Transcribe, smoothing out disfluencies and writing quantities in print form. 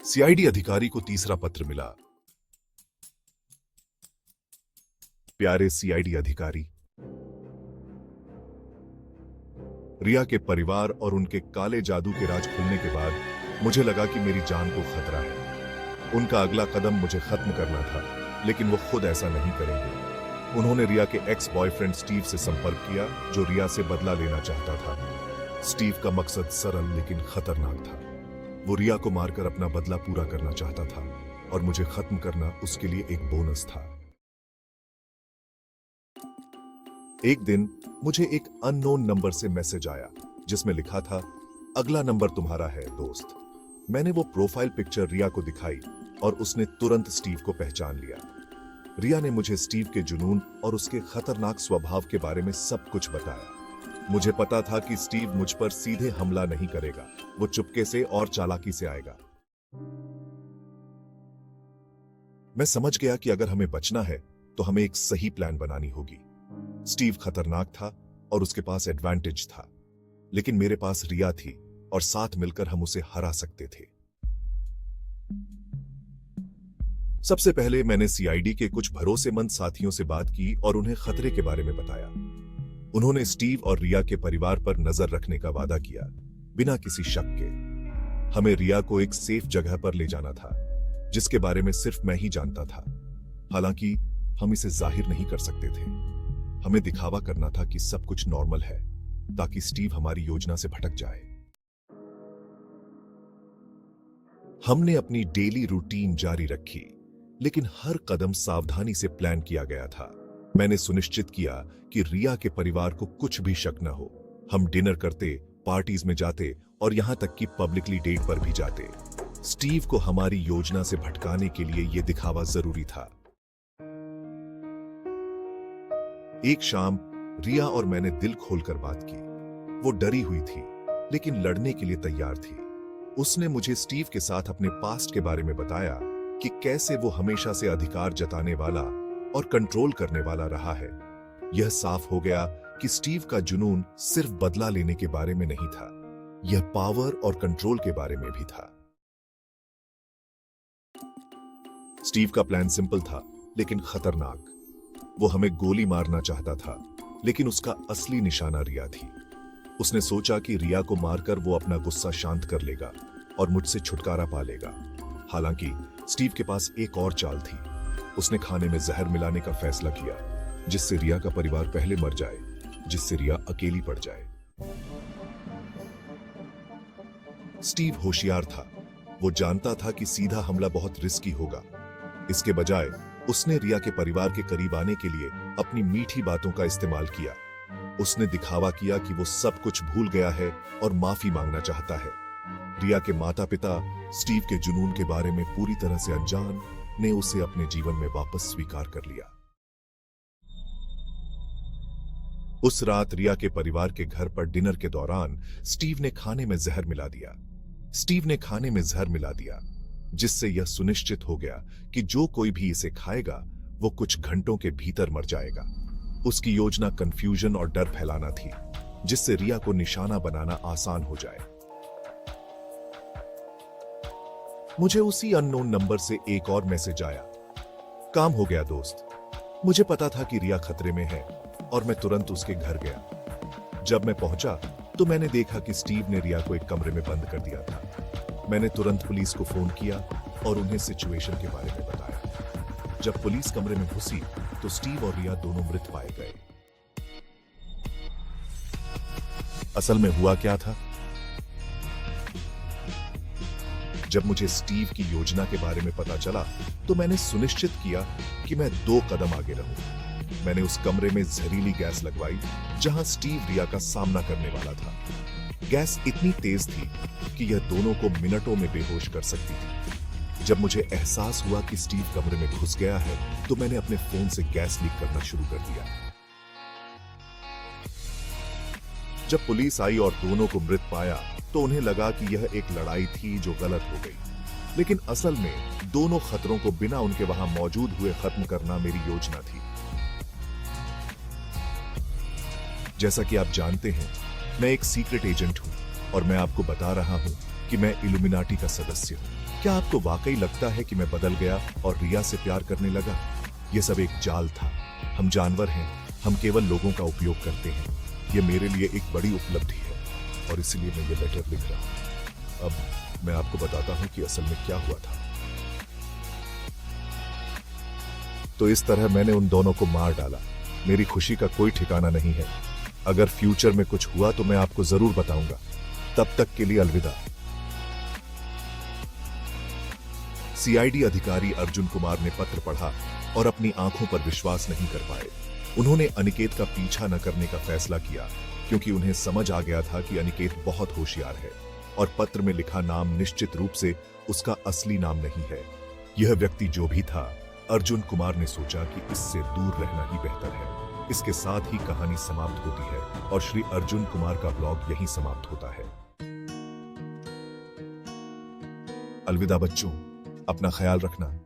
CID अधिकारी को तीसरा पत्र मिला। प्यारे सीआईडी अधिकारी, रिया के परिवार और उनके काले जादू के राज खुलने के बाद मुझे लगा कि मेरी जान को खतरा है। उनका अगला कदम मुझे खत्म करना था, लेकिन वो खुद ऐसा नहीं करेंगे। उन्होंने रिया के एक्स बॉयफ्रेंड स्टीव से संपर्क किया, जो रिया से बदला लेना चाहता था। स्टीव का मकसद सरल लेकिन खतरनाक था। वो रिया को मारकर अपना बदला पूरा करना चाहता था और मुझे खत्म करना उसके लिए एक बोनस था। एक दिन मुझे एक अननोन नंबर से मैसेज आया जिसमें लिखा था, अगला नंबर तुम्हारा है दोस्त। मैंने वो प्रोफाइल पिक्चर रिया को दिखाई और उसने तुरंत स्टीव को पहचान लिया। रिया ने मुझे स्टीव के जुनून और उसके खतरनाक स्वभाव के बारे में सब कुछ बताया। मुझे पता था कि स्टीव मुझ पर सीधे हमला नहीं करेगा, वो चुपके से और चालाकी से आएगा। मैं समझ गया कि अगर हमें बचना है तो हमें एक सही प्लान बनानी होगी। स्टीव खतरनाक था और उसके पास एडवांटेज था, लेकिन मेरे पास रिया थी और साथ मिलकर हम उसे हरा सकते थे। सबसे पहले मैंने सीआईडी के कुछ भरोसेमंद साथियों से बात की और उन्हें खतरे के बारे में बताया। उन्होंने स्टीव और रिया के परिवार पर नजर रखने का वादा किया, बिना किसी शक के। हमें रिया को एक सेफ जगह पर ले जाना था, जिसके बारे में सिर्फ मैं ही जानता था। हालांकि हम इसे जाहिर नहीं कर सकते थे। हमें दिखावा करना था कि सब कुछ नॉर्मल है, ताकि स्टीव हमारी योजना से भटक जाए। हमने अपनी डेली रूटीन जारी रखी, लेकिन हर कदम सावधानी से प्लान किया गया था। मैंने सुनिश्चित किया कि रिया के परिवार को कुछ भी शक न हो। हम डिनर करते, पार्टीज में जाते और यहां तक कि पब्लिकली डेट पर भी जाते। स्टीव को हमारी योजना से भटकाने के लिए यह दिखावा जरूरी था। एक शाम रिया और मैंने दिल खोलकर बात की। वो डरी हुई थी, लेकिन लड़ने के लिए तैयार थी। उसने मुझे स्टीव के साथ अपने पास्ट के बारे में बताया कि कैसे वो हमेशा से अधिकार जताने वाला और कंट्रोल करने वाला रहा है। यह साफ हो गया कि स्टीव का जुनून सिर्फ बदला लेने के बारे में नहीं था, यह पावर और कंट्रोल के बारे में भी था। स्टीव का प्लान सिंपल था, लेकिन खतरनाक। वो हमें गोली मारना चाहता था, लेकिन उसका असली निशाना रिया थी। उसने सोचा कि रिया को मारकर वो अपना गुस्सा शांत कर लेगा और मुझसे छुटकारा पा लेगा। हालांकि स्टीव के पास एक और चाल थी। उसने खाने में जहर मिलाने का फैसला किया, जिससे रिया का परिवार पहले मर जाए, जिससे रिया अकेली पड़ जाए। स्टीव होशियार था। वो जानता था कि सीधा हमला बहुत रिस्की होगा। इसके बजाय उसने रिया के परिवार के करीब आने के लिए अपनी मीठी बातों का इस्तेमाल किया। उसने दिखावा किया कि वो सब कुछ भूल गया है और माफी मांगना चाहता है। रिया के माता पिता स्टीव के जुनून के बारे में पूरी तरह से अनजान ने उसे अपने जीवन में वापस स्वीकार कर लिया। उस रात रिया के परिवार के घर पर डिनर के दौरान स्टीव ने खाने में जहर मिला दिया, जिससे यह सुनिश्चित हो गया कि जो कोई भी इसे खाएगा वो कुछ घंटों के भीतर मर जाएगा। उसकी योजना कंफ्यूजन और डर फैलाना थी, जिससे रिया को निशाना बनाना आसान हो जाए। मुझे उसी अननोन नंबर से एक और मैसेज आया, काम हो गया दोस्त। मुझे पता था कि रिया खतरे में है और मैं तुरंत उसके घर गया। जब मैं पहुंचा तो मैंने देखा कि स्टीव ने रिया को एक कमरे में बंद कर दिया था। मैंने तुरंत पुलिस को फोन किया और उन्हें सिचुएशन के बारे में बताया। जब पुलिस कमरे में घुसी तो स्टीव और रिया दोनों मृत पाए गए। असल में हुआ क्या था? जब मुझे स्टीव की योजना के बारे में पता चला तो मैंने सुनिश्चित किया कि मैं 2 कदम आगे रहूं। मैंने उस कमरे में जहरीली गैस लगवाई जहां स्टीव रिया का सामना करने वाला था। गैस इतनी तेज थी कि यह दोनों को मिनटों में बेहोश कर सकती थी। जब मुझे एहसास हुआ कि स्टीव कमरे में घुस गया है तो मैंने अपने फोन से गैस लीक करना शुरू कर दिया। जब पुलिस आई और दोनों को मृत पाया तो उन्हें लगा कि यह एक लड़ाई थी जो गलत हो गई, लेकिन असल में दोनों खतरों को बिना उनके वहां मौजूद हुए खत्म करना मेरी योजना थी। जैसा कि आप जानते हैं, मैं एक सीक्रेट एजेंट हूं और मैं आपको बता रहा हूँ कि मैं इल्यूमिनाटी का सदस्य हूँ। क्या आपको वाकई लगता है कि मैं बदल गया और रिया से प्यार करने लगा? यह सब एक जाल था। हम जानवर हैं, हम केवल लोगों का उपयोग करते हैं। यह मेरे लिए एक बड़ी उपलब्धि है और इसलिए मैं ये लेटर लिख रहा हूँ। अब मैं आपको बताता हूँ कि असल में क्या हुआ था। तो इस तरह मैंने उन दोनों को मार डाला। मेरी खुशी का कोई ठिकाना नहीं है। अगर फ्यूचर में कुछ हुआ तो मैं आपको जरूर बताऊंगा। तब तक के लिए अलविदा। सीआईडी अधिकारी अर्जुन कुमार ने पत्र पढ़ा और अपनी आंखों पर विश्वास नहीं कर पाए। उन्होंने अनिकेत का पीछा न करने का फैसला किया क्योंकि उन्हें समझ आ गया था कि अनिकेत बहुत होशियार है और पत्र में लिखा नाम निश्चित रूप से उसका असली नाम नहीं है। यह व्यक्ति जो भी था, अर्जुन कुमार ने सोचा कि इससे दूर रहना ही बेहतर है। इसके साथ ही कहानी समाप्त होती है और श्री अर्जुन कुमार का ब्लॉग यहीं समाप्त होता है। अलविदा बच्चों, अपना ख्याल रखना।